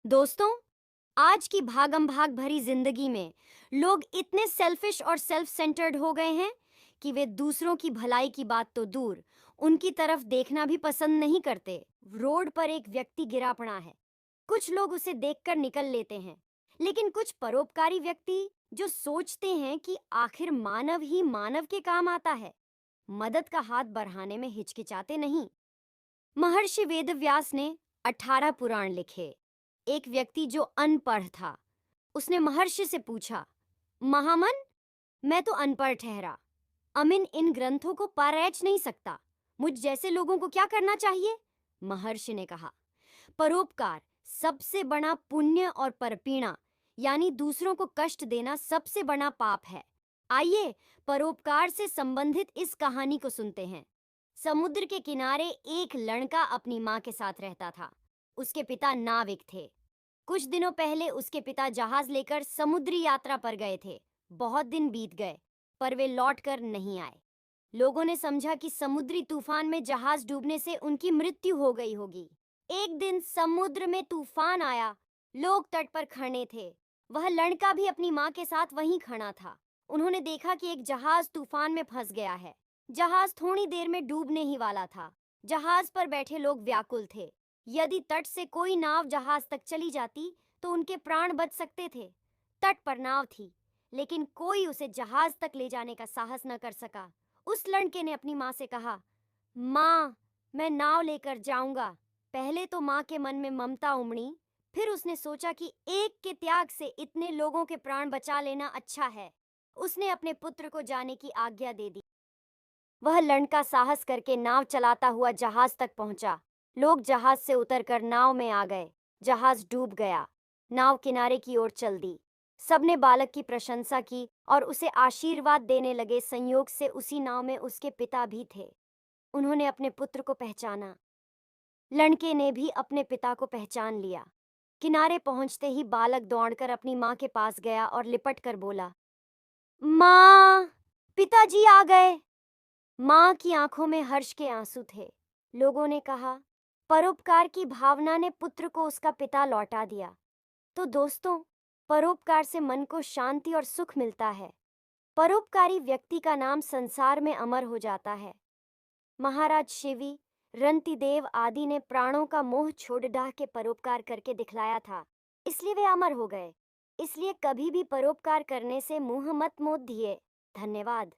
दोस्तों, आज की भागम भाग भरी जिंदगी में लोग इतने सेल्फिश और सेल्फ सेंटर्ड हो गए हैं कि वे दूसरों की भलाई की बात तो दूर, उनकी तरफ देखना भी पसंद नहीं करते। रोड पर एक व्यक्ति गिरा पड़ा है। कुछ लोग उसे देखकर निकल लेते हैं, लेकिन कुछ परोपकारी व्यक्ति जो सोचते हैं कि आखिर मानव ही मानव के काम आता है, मदद का हाथ बढ़ाने में हिचकिचाते नहीं। महर्षि वेदव्यास ने 18 पुराण लिखे। एक व्यक्ति जो अनपढ़ था, उसने महर्षि से पूछा, महामन, मैं तो अनपढ़ ठहरा, अमिन इन ग्रंथों को पारैच नहीं सकता, मुझ जैसे लोगों को क्या करना चाहिए? महर्षि ने कहा, परोपकार सबसे बड़ा पुण्य और परपीड़ा यानी दूसरों को कष्ट देना सबसे बड़ा पाप है। आइए परोपकार से संबंधित इस कहानी को सुनते हैं। समुद्र के किनारे एक लड़का अपनी माँ के साथ रहता था। उसके पिता नाविक थे। कुछ दिनों पहले उसके पिता जहाज लेकर समुद्री यात्रा पर गए थे। बहुत दिन बीत गए, पर वे लौटकर नहीं आए। लोगों ने समझा कि समुद्री तूफान में जहाज डूबने से उनकी मृत्यु हो गई होगी। एक दिन समुद्र में तूफान आया। लोग तट पर खड़े थे। वह लड़का भी अपनी माँ के साथ वहीं खड़ा था। उन्होंने देखा कि एक जहाज तूफान में फंस गया है। जहाज थोड़ी देर में डूबने ही वाला था। जहाज पर बैठे लोग व्याकुल थे। यदि तट से कोई नाव जहाज तक चली जाती तो उनके प्राण बच सकते थे। तट पर नाव थी, लेकिन कोई उसे जहाज तक ले जाने का साहस न कर सका। उस लड़के ने अपनी माँ से कहा, माँ, मैं नाव लेकर जाऊंगा। पहले तो माँ के मन में ममता उमड़ी, फिर उसने सोचा कि एक के त्याग से इतने लोगों के प्राण बचा लेना अच्छा है। उसने अपने पुत्र को जाने की आज्ञा दे दी। वह लड़का साहस करके नाव चलाता हुआ जहाज तक पहुंचा। लोग जहाज से उतरकर नाव में आ गए। जहाज डूब गया। नाव किनारे की ओर चल दी। सबने बालक की प्रशंसा की और उसे आशीर्वाद देने लगे। संयोग से उसी नाव में उसके पिता भी थे। उन्होंने अपने पुत्र को पहचाना। लड़के ने भी अपने पिता को पहचान लिया। किनारे पहुंचते ही बालक दौड़कर अपनी माँ के पास गया और लिपट कर बोला, माँ, पिताजी आ गए। माँ की आंखों में हर्ष के आंसू थे। लोगों ने कहा, परोपकार की भावना ने पुत्र को उसका पिता लौटा दिया। तो दोस्तों, परोपकार से मन को शांति और सुख मिलता है। परोपकारी व्यक्ति का नाम संसार में अमर हो जाता है। महाराज शिवी, रंतिदेव आदि ने प्राणों का मोह छोड़ डाह के परोपकार करके दिखलाया था, इसलिए वे अमर हो गए। इसलिए कभी भी परोपकार करने से मुंह मत मोड़ दिए। धन्यवाद।